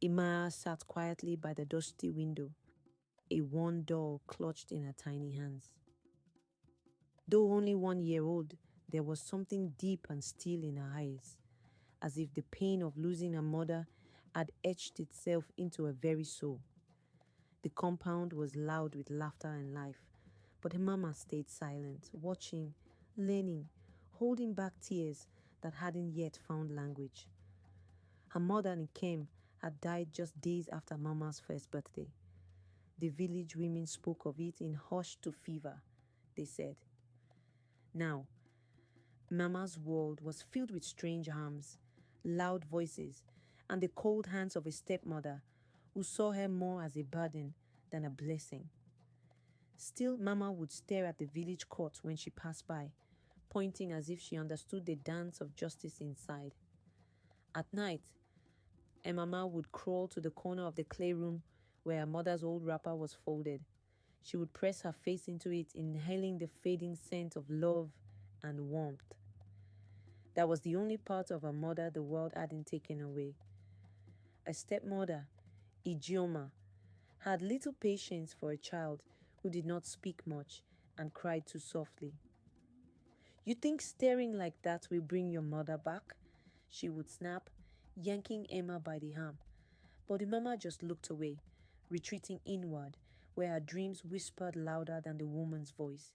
Ima sat quietly by the dusty window, a worn doll clutched in her tiny hands. Though only 1 year old, there was something deep and still in her eyes, as if the pain of losing her mother had etched itself into her very soul. The compound was loud with laughter and life, but her mama stayed silent, watching, learning, holding back tears that hadn't yet found language. Her mother, Nkem, had died just days after Mama's first birthday. The village women spoke of it in hush to fever, they said. Now, Mama's world was filled with strange arms, loud voices, and the cold hands of a stepmother who saw her more as a burden than a blessing. Still, Mama would stare at the village court when she passed by, pointing as if she understood the dance of justice inside. At night, Mama would crawl to the corner of the clay room where her mother's old wrapper was folded. She would press her face into it, inhaling the fading scent of love and warmth. That was the only part of her mother the world hadn't taken away. A stepmother, Ijeoma, had little patience for a child who did not speak much and cried too softly. "You think staring like that will bring your mother back?" she would snap, yanking Emma by the arm. But the mama just looked away, retreating inward, where her dreams whispered louder than the woman's voice.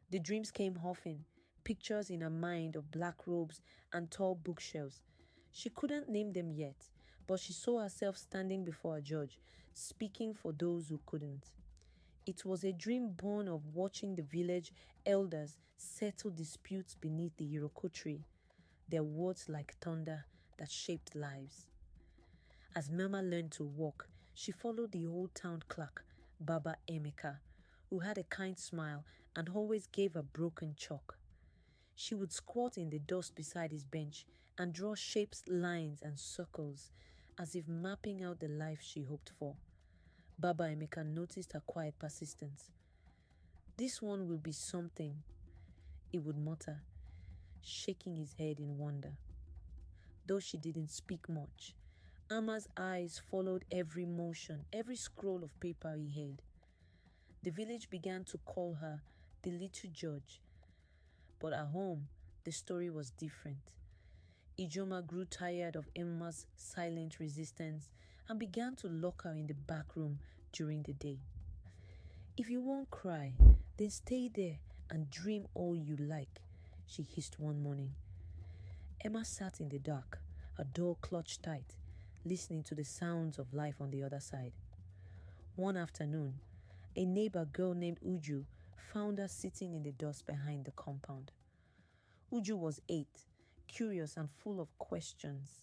The dreams came often, pictures in her mind of black robes and tall bookshelves. She couldn't name them yet, but she saw herself standing before a judge, speaking for those who couldn't. It was a dream born of watching the village elders settle disputes beneath the Iroko tree, their words like thunder that shaped lives. As Mama learned to walk, she followed the old town clerk, Baba Emeka, who had a kind smile and always gave her broken chalk. She would squat in the dust beside his bench and draw shapes, lines, and circles, as if mapping out the life she hoped for. Baba Emeka noticed her quiet persistence. "This one will be something," he would mutter, shaking his head in wonder. Though she didn't speak much, Ama's eyes followed every motion, every scroll of paper he held. The village began to call her the little judge. But at home, the story was different. Ijoma grew tired of Emma's silent resistance and began to lock her in the back room during the day. "If you won't cry, then stay there and dream all you like," she hissed one morning. Emma sat in the dark, her door clutched tight, listening to the sounds of life on the other side. One afternoon, a neighbor girl named Uju found her sitting in the dust behind the compound. Uju was 8, curious and full of questions.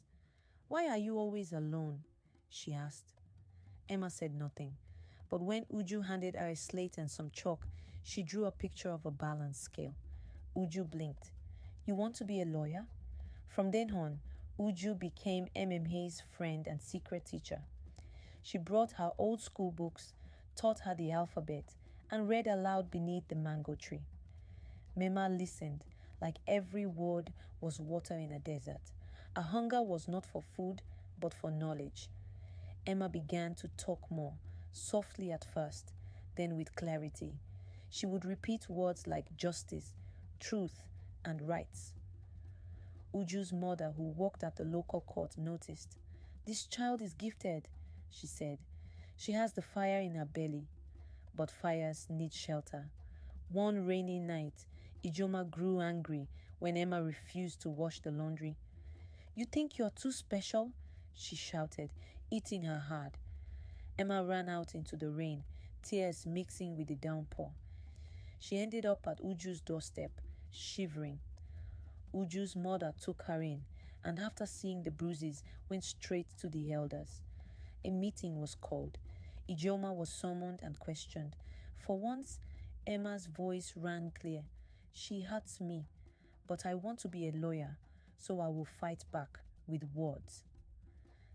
"Why are you always alone?" she asked. Emma said nothing, but when Uju handed her a slate and some chalk, she drew a picture of a balance scale. Uju blinked. "You want to be a lawyer?" From then on, Uju became MMA's friend and secret teacher. She brought her old school books, taught her the alphabet, and read aloud beneath the mango tree. Mema listened, like every word was water in a desert. Her hunger was not for food, but for knowledge. Emma began to talk more, softly at first, then with clarity. She would repeat words like justice, truth, and rights. Uju's mother, who worked at the local court, noticed. "This child is gifted," she said. "She has the fire in her belly." But fires need shelter. One rainy night, Ijoma grew angry when Emma refused to wash the laundry. "You think you're too special?" she shouted, hitting her hard. Emma ran out into the rain, tears mixing with the downpour. She ended up at Uju's doorstep, shivering. Uju's mother took her in, and after seeing the bruises, went straight to the elders. A meeting was called. Ijoma was summoned and questioned. For once, Emma's voice rang clear. "She hurts me, but I want to be a lawyer, so I will fight back with words."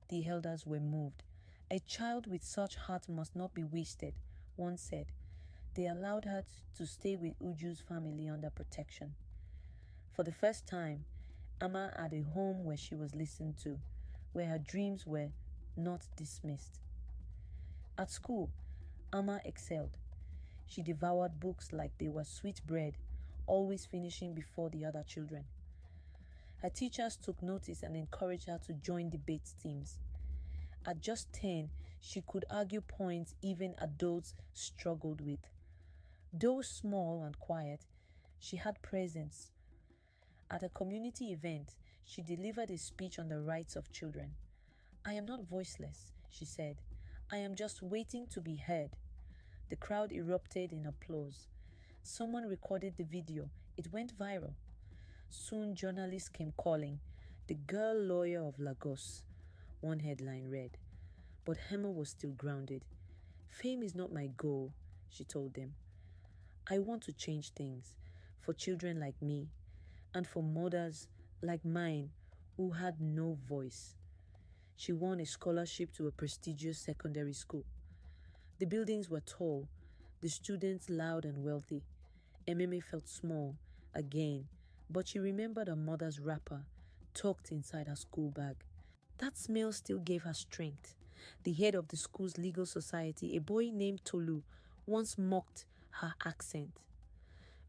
The elders were moved. "A child with such heart must not be wasted," one said. They allowed her to stay with Uju's family under protection. For the first time, Amma had a home where she was listened to, where her dreams were not dismissed. At school, Amma excelled. She devoured books like they were sweet bread, always finishing before the other children. Her teachers took notice and encouraged her to join debate teams. At just 10, she could argue points even adults struggled with. Though small and quiet, she had presence. At a community event, she delivered a speech on the rights of children. "I am not voiceless," she said. "I am just waiting to be heard." The crowd erupted in applause. Someone recorded the video. It went viral. Soon journalists came calling. "The girl lawyer of Lagos," one headline read. But Emma was still grounded. "Fame is not my goal," she told them. "I want to change things for children like me and for mothers like mine who had no voice." She won a scholarship to a prestigious secondary school. The buildings were tall, the students loud and wealthy. Ememe felt small again, but she remembered her mother's wrapper tucked inside her school bag. That smell still gave her strength. The head of the school's legal society, a boy named Tolu, once mocked her accent.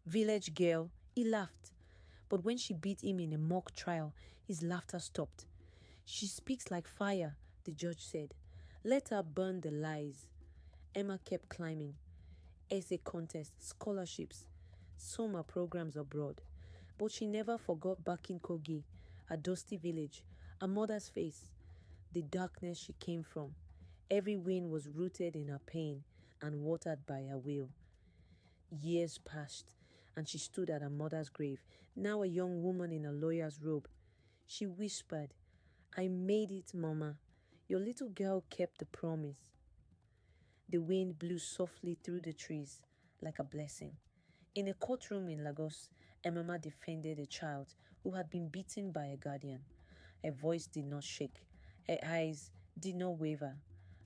"Village girl," he laughed. But when she beat him in a mock trial, his laughter stopped. "She speaks like fire," the judge said. "Let her burn the lies." Emma kept climbing. Essay contests, scholarships, summer programs abroad. But she never forgot back in Kogi, a dusty village, her mother's face, the darkness she came from. Every wind was rooted in her pain and watered by her will. Years passed, and she stood at her mother's grave, now a young woman in a lawyer's robe. She whispered, "I made it, Mama. Your little girl kept the promise." The wind blew softly through the trees like a blessing. In a courtroom in Lagos, Emama defended a child who had been beaten by a guardian. Her voice did not shake. Her eyes did not waver.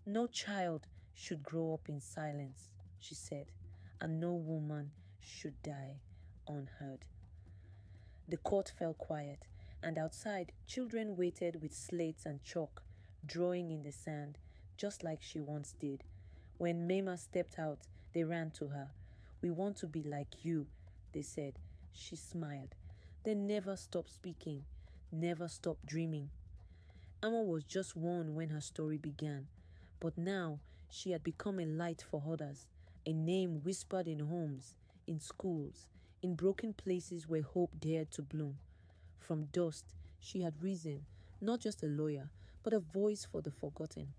"No child should grow up in silence," she said, "and no woman should die unheard." The court fell quiet, and outside, children waited with slates and chalk, drawing in the sand, just like she once did. When Mema stepped out, they ran to her. "We want to be like you," they said. She smiled. They never stopped speaking, never stopped dreaming. Amma was just one when her story began, but now she had become a light for others, a name whispered in homes, in schools, in broken places where hope dared to bloom. From dust, she had risen, not just a lawyer, but a voice for the forgotten,